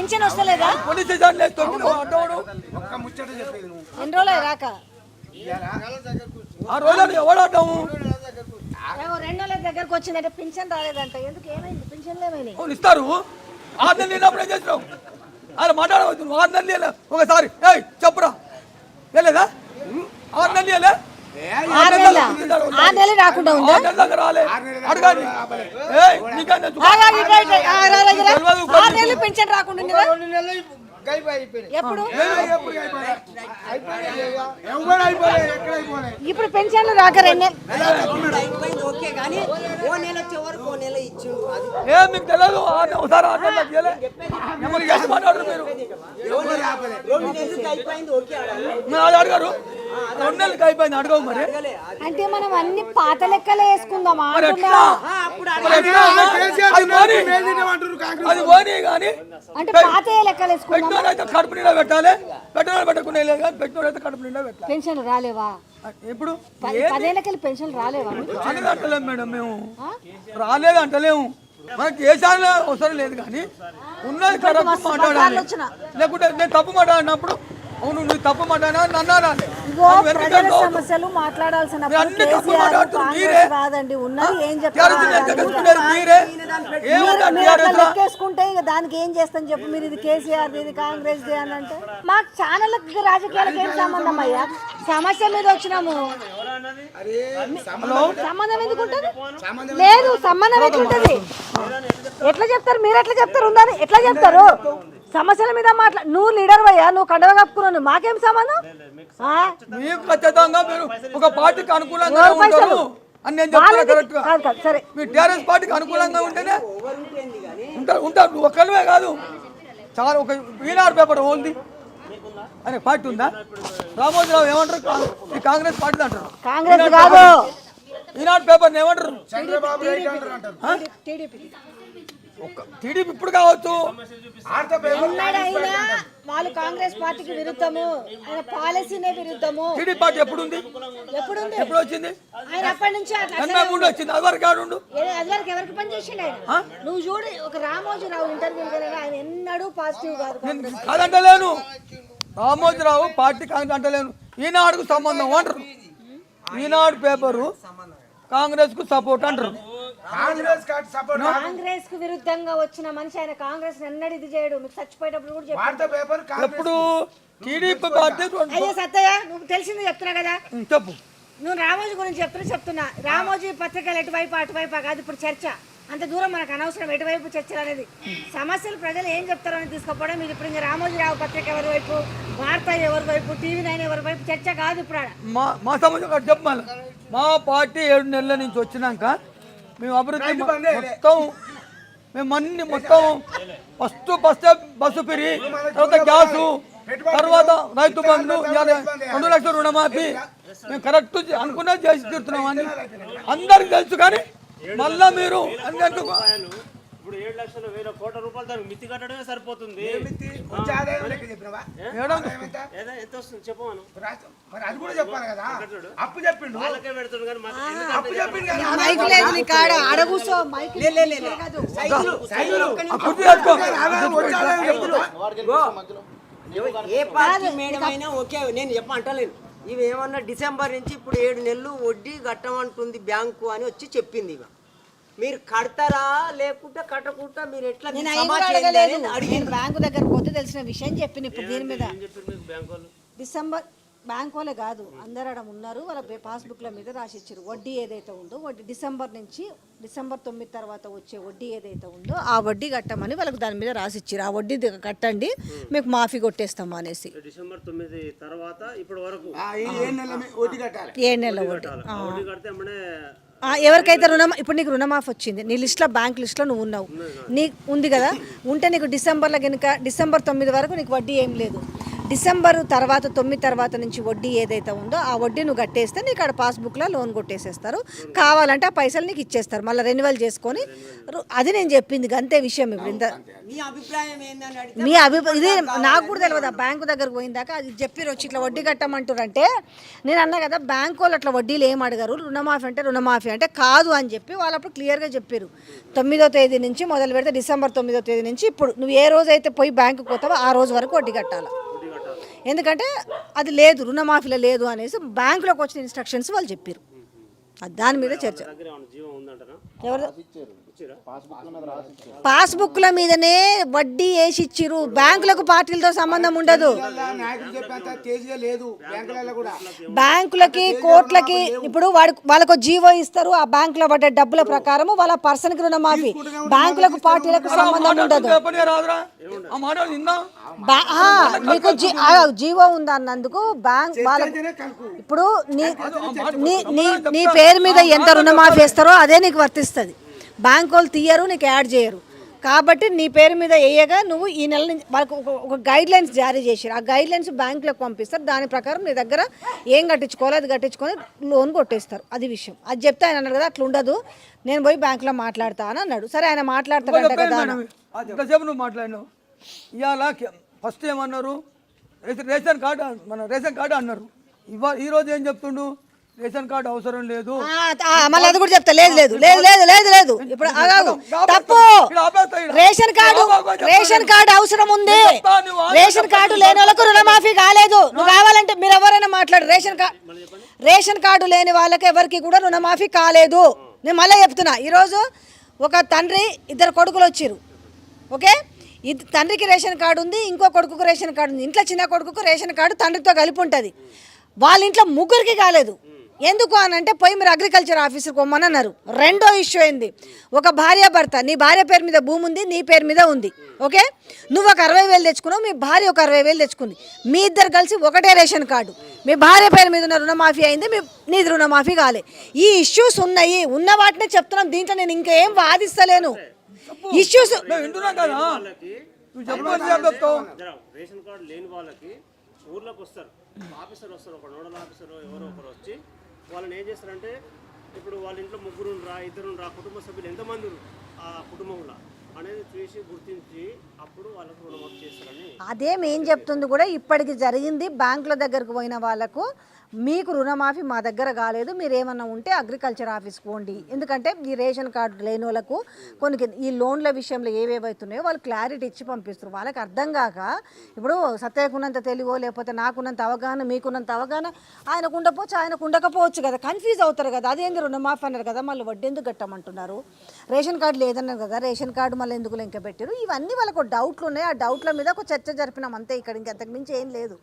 Pension వస్తలేదా? ఎన్ని రోజులు రాక? 2 నెలల దగ్గరకు వచ్చిందంటే పింఛన్ రాలేదంట. ఎందుకు, ఏమైంది? పింఛన్లు ఏమైనాయి? ఇస్తారు 6 నెలలు లేనప్పుడు ఏం చేసినావు? అలా మాట్లాడవచ్చు. 6 నెలలు ఒకసారి చెప్పురా లేదా? 6 నెలలు 6 నెలలు రాకుండా ఉందా? రాలే అడగాలి. 6 నెలలు పింఛన్ రాకుండా ఎప్పుడు? ఇప్పుడు పెన్షన్లు రాక 2 నెలలు మీకు తెలియదు. ఒకసారి అడగారు 2 నెలలకి అయిపోయింది. అడగవు మరి. అంటే మనం అన్ని పాత లెక్కలే వేసుకుందామా? అది పోనీ కానీ అంటే పాత లెక్కలు వేసుకుందాం. అయితే కడుపు నిండా పెట్టాలి, పెట్టడం పెట్టకుండా లేదు కానీ పెట్టినోడైతే కడుపు నిండా పెట్టాలి. పెన్షన్ రాలేవా? ఇప్పుడు 10 ఏళ్ళకెళ్ళి పెన్షన్ రాలేవా? రాలేదు అంటలేము మేడం, మేము రాలేదు అంటలేము. మనకి ఏ సార్లు అవసరం లేదు కానీ ఉన్నది కరెక్ట్ మాట్లాడాలి. లేకుంటే నేను తప్పు మాట్లాడినప్పుడు అవును నువ్వు తప్పు మాట్లాడినా నన్ను అనాలి. సమస్యలు మాట్లాడాల్సిన లెక్కేసుకుంటే ఇక దానికి ఏం చేస్తాను చెప్పు. మీరు ఇది కేసీఆర్ ఇది కాంగ్రెస్ అని అంటే మాకు ఛానల్ రాజకీయాలకు ఏం సంబంధం అయ్యా? సమస్య మీద వచ్చినాము. సంబంధం ఎందుకు ఉంటుంది? లేదు, సంబంధం ఎట్లుంటది? ఎట్లా చెప్తారు? మీరు ఎట్లా చెప్తారు? ఉందని ఎట్లా చెప్తారు? సమస్యల మీద నువ్వు లీడర్ అయ్యా, నువ్వు కండవ కప్పుకున్నావు, మాకేం సంబంధం? మీకు ఖచ్చితంగా మీరు ఒక పార్టీకి అనుకూలంగా ఉంటారు అని నేను చెప్తున్నా. కరెక్ట్ గా సరే, మీ టీఆర్ఎస్ పార్టీకి అనుకూలంగా ఉంటేనే ఉంటారు. నువ్వు ఒక్కరివే కాదు, చాలా ఒక ఈనాడు పేపర్ ఉంది అనే పార్టీ ఉందా? రామోజీరావు ఏమంటారు? ఈ కాంగ్రెస్ పార్టీ అంటారు. కాంగ్రెస్ కాదు, ఈనాడు పేపర్ ఏమంటారు? టీడీపీ ఇప్పుడు కావచ్చు. వాళ్ళు కాంగ్రెస్ పార్టీకి విరుద్ధము, ఆయన పాలసీనే విరుద్ధము. టీడీపీ పార్టీ ఎప్పుడు ఉంది? ఎప్పుడు వచ్చింది? ఆయన అప్పటి నుంచి వచ్చింది. అదివరకు అదివరకు ఎవరికి పని చేసిండు ఆయన? నువ్వు చూడు, ఒక రామోజీరావు ఇంటర్వ్యూ ఆయన ఎన్నడూ పాజిటివ్ కాదు. కాదంటలేను, రామోజీరావు పార్టీ కాదంటలేను. ఈనాడుకు సంబంధం అంటారు. ఈనాడు పేపరు కాంగ్రెస్ కు సపోర్ట్ అంటారు. కాంగ్రెస్ కు విరుద్ధంగా వచ్చిన మనిషి ఆయన. కాంగ్రెస్ ఎన్నడూ ఇది చేయడు. మీకు చచ్చిపోయేటప్పుడు కూడా చెప్పాడు. ఎప్పుడు టీడీపీ పార్టీ. అయ్యో సత్తయ్య, నువ్వు తెలిసింది చెప్తున్నా కదా, చెప్పు. నువ్వు రామోజీ గురించి చెప్తున్నా. రామోజీ పత్రికలు ఎటువైపు అటువైపు కాదు ఇప్పుడు చర్చ. అంత దూరం మనకు అనవసరం ఎటువైపు చర్చలు అనేది. సమస్యలు ప్రజలు ఏం చెప్తారో అని తీసుకోపోవడం మీరు. ఇప్పుడు ఇంకా రామోజీరావు పత్రిక ఎవరి వైపు, వార్త ఎవరి వైపు, TV9 ఎవరి వైపు చర్చ కాదు ఇప్పుడు. మా సమస్య చెప్పాలి. మా పార్టీ 7 నెలల నుంచి వచ్చినాక మేము అభివృద్ధి మొత్తం మేము అన్ని మొత్తం ఫస్ట్ బస్సు ఫ్రీ, తర్వాత గ్యాసు, తర్వాత రైతు బంధు, 2 లక్షల రుణమాఫీ మేము కరెక్ట్ అనుకున్నది చేసి తీరుతున్నాం అని అందరికి తెలుసు. కానీ మళ్ళా మీరు ఇప్పుడు 7 లక్షల 1,000 కోట్ల రూపాయలు దానికి మితి కట్టడమే సరిపోతుంది. ఎంత వస్తుంది చెప్పమను. అది కూడా చెప్పాలి కదా. అప్పు చెప్పిండు, వాళ్ళకే పెడుతుంది కానీ మైక్ లేదు నీ కాడ. అడగుసో మైక్ ఏ పార్టీ మేడం అయినా ఓకే, నేను చెప్పంటలేను. ఇవి ఏమన్నా డిసెంబర్ నుంచి ఇప్పుడు 7 నెలలు వడ్డీ కట్టమంటుంది బ్యాంకు అని వచ్చి చెప్పింది. ఇక మీరు కడతారా లేకుంటే కట్టకుండా మీరు ఎట్లా? బ్యాంకు దగ్గర పోతే తెలిసిన విషయం చెప్పిన. ఇప్పుడు దీని మీద డిసెంబర్ బ్యాంక్ వాళ్ళే కాదు, అందరు అక్కడ ఉన్నారు. వాళ్ళ పాస్బుక్ల మీద రాసిచ్చారు వడ్డీ ఏదైతే ఉందో. వడ్డీ డిసెంబర్ 9 తర్వాత వచ్చే వడ్డీ ఏదైతే ఉందో ఆ వడ్డీ కట్టమని వాళ్ళకి దాని మీద రాసిచ్చారు. ఆ వడ్డీ కట్టండి మీకు మాఫీ కొట్టేస్తాం అనేసి. డిసెంబర్ 9 తర్వాత ఇప్పటి వరకు 7 నెలల వడ్డీ. ఎవరికైతే ఇప్పుడు నీకు రుణమాఫీ వచ్చింది, నీ లిస్ట్లో బ్యాంక్ లిస్ట్లో నువ్వు ఉన్నావు, నీకు ఉంది కదా, ఉంటే నీకు డిసెంబర్లో కనుక డిసెంబర్ 9 వరకు నీకు వడ్డీ ఏం లేదు. డిసెంబర్ తర్వాత 9 తర్వాత నుంచి వడ్డీ ఏదైతే ఉందో ఆ వడ్డీ నువ్వు కట్టేస్తే నీకు ఆడ పాస్బుక్లో లోన్ కొట్టేసేస్తారు. కావాలంటే ఆ పైసలు నీకు ఇచ్చేస్తారు మళ్ళీ రెన్యువల్ చేసుకొని. అది నేను చెప్పింది అంతే విషయం. ఇప్పుడు ఇంత మీ అభిప్రాయం ఏందని అడిగితే మీ ఇది నాకు కూడా తెలియదు. ఆ బ్యాంకు దగ్గరకు పోయిందాక అది చెప్పిరు వచ్చి ఇట్లా వడ్డీ కట్టమంటారంటే నేను అన్నా కదా బ్యాంకు వాళ్ళు అట్లా వడ్డీలు ఏం అడగారు, రుణమాఫీ అంటే కాదు అని చెప్పి వాళ్ళు అప్పుడు క్లియర్గా చెప్పారు. 9వ తేదీ నుంచి మొదలు పెడితే డిసెంబర్ 9వ తేదీ నుంచి ఇప్పుడు నువ్వు ఏ రోజు అయితే పోయి బ్యాంకుకి పోతావో ఆ రోజు వరకు వడ్డీ కట్టాలి. ఎందుకంటే అది లేదు, రుణమాఫీలో లేదు అనేసి బ్యాంకులోకి వచ్చిన ఇన్స్ట్రక్షన్స్ వాళ్ళు చెప్పారు. దాని మీద చర్చ. ఎవరు పాస్బుక్ల మీదనే వడ్డీ వేసి ఇచ్చిర్రు. బ్యాంకులకు పార్టీలతో సంబంధం ఉండదు. బ్యాంకులకి కోర్టులకి ఇప్పుడు వాళ్ళకు జీవో ఇస్తారు. ఆ బ్యాంకులో పడ్డ డబ్బుల ప్రకారం వాళ్ళ పర్సన్కి రుణమాఫీ. బ్యాంకులకు పార్టీలకు సంబంధం ఉండదు. మీకు జీవో ఉంది అన్నందుకు బ్యాంక్ వాళ్ళకి ఇప్పుడు నీ పేరు మీద ఎంత రుణమాఫీ వేస్తారో అదే నీకు వర్తిస్తుంది. బ్యాంక్ వాళ్ళు తీయరు, నీకు యాడ్ చేయరు. కాబట్టి నీ పేరు మీద వేయగా నువ్వు ఈ నెల నుంచి వాళ్ళకు ఒక గైడ్ లైన్స్ జారీ చేసారు. ఆ గైడ్ లైన్స్ బ్యాంకులకు పంపిస్తారు. దాని ప్రకారం నీ దగ్గర ఏం కట్టించుకోవాలో అది కట్టించుకొని లోన్ కొట్టేస్తారు. అది విషయం. అది చెప్తే ఆయన అన్నాడు కదా అట్లా ఉండదు, నేను పోయి బ్యాంకులో మాట్లాడతా అని అన్నాడు. సరే ఆయన మాట్లాడతాడంట కదా. ఇంతసేపు నువ్వు మాట్లాడినావు. ఇవాళ ఫస్ట్ ఏమన్నారు, రేషన్ కార్డు అన్నారు. ఈరోజు ఏం చెప్తుండు, రేషన్ కార్డు అవసరం లేదు. మళ్ళీ అది కూడా చెప్తా. లేదు లేదు లేదు లేదు లేదు లేదు ఇప్పుడు తప్పు. రేషన్ కార్డు అవసరం ఉంది. రేషన్ కార్డు లేని వాళ్ళకు రుణమాఫీ కాలేదు. నువ్వు కావాలంటే మీరు ఎవరైనా మాట్లాడు. రేషన్ కార్డు లేని వాళ్ళకి ఎవరికి కూడా రుణమాఫీ కాలేదు. నేను మళ్ళీ చెప్తున్నా. ఈరోజు ఒక తండ్రి 2 కొడుకులు వచ్చిర్రు. ఓకే, తండ్రికి రేషన్ కార్డు ఉంది, ఇంకో కొడుకుకు రేషన్ కార్డు ఉంది. ఇంట్లో చిన్న కొడుకుకు రేషన్ కార్డు తండ్రితో కలిపి ఉంటుంది. వాళ్ళ ఇంట్లో ముగ్గురికి కాలేదు. ఎందుకు అని అంటే పోయి మీరు అగ్రికల్చర్ ఆఫీసర్కి పోమని అన్నారు. రెండో ఇష్యూ అయింది, ఒక భార్య భర్త, నీ భార్య పేరు మీద భూమి ఉంది, నీ పేరు మీద ఉంది. ఓకే, నువ్వు ఒక 60,000 తెచ్చుకున్నావు, మీ భార్య ఒక 60,000 తెచ్చుకుంది. మీ ఇద్దరు కలిసి ఒకటే రేషన్ కార్డు. మీ భార్య పేరు మీద ఉన్న రుణమాఫీ అయింది, నీది రుణమాఫీ కాలే. ఈ ఇష్యూస్ ఉన్నాయి. ఉన్న వాటినే చెప్తున్నాం. దీంట్లో నేను ఇంకేం వాదిస్తలేను. ఇష్యూస్ వింటున్నా కదా. రేషన్ కార్డు లేని వాళ్ళకి ఊర్లోకి వస్తారు, ఆఫీసర్ వస్తారు, ఒక నోడల్ ఆఫీసర్ ఎవరో ఒకరు వచ్చి వాళ్ళని ఏం చేస్తారంటే, ఇప్పుడు వాళ్ళ ఇంట్లో 2 కుటుంబ సభ్యులు ఎంతమంది ఆ కుటుంబంలో అనేది చూసి గుర్తించి అప్పుడు వాళ్ళకు రుణమాఫీ చేస్తారని. అదేం చెప్తుంది కూడా ఇప్పటికి జరిగింది. బ్యాంకుల దగ్గరకు పోయిన వాళ్ళకు మీకు రుణమాఫీ మా దగ్గర కాలేదు, మీరు ఏమన్నా ఉంటే అగ్రికల్చర్ ఆఫీస్కి పోండి. ఎందుకంటే ఈ రేషన్ కార్డు లేని వాళ్ళకు కొన్ని ఈ లోన్ల విషయంలో ఏవేవైతున్నాయో వాళ్ళు క్లారిటీ ఇచ్చి పంపిస్తారు. వాళ్ళకి అర్థం కాక ఇప్పుడు సత్యకున్నంత తెలివో లేకపోతే నాకున్నంత అవగాహన మీకున్నంత అవగాహన ఆయనకు ఉండకపోవచ్చు కదా, కన్ఫ్యూజ్ అవుతారు కదా. అదేంది రుణమాఫీ అన్నారు కదా, మళ్ళీ వడ్డీ ఎందుకు కట్టమంటున్నారు, రేషన్ కార్డు లేదన్నారు కదా, రేషన్ కార్డు మళ్ళీ ఎందుకు లెంక పెట్టారు. ఇవన్నీ వాళ్ళకు డౌట్లు ఉన్నాయి. ఆ డౌట్ల మీద ఒక చర్చ జరిపినాం అంతే. ఇక్కడ ఇంకెంతకు మించి ఏం లేదు.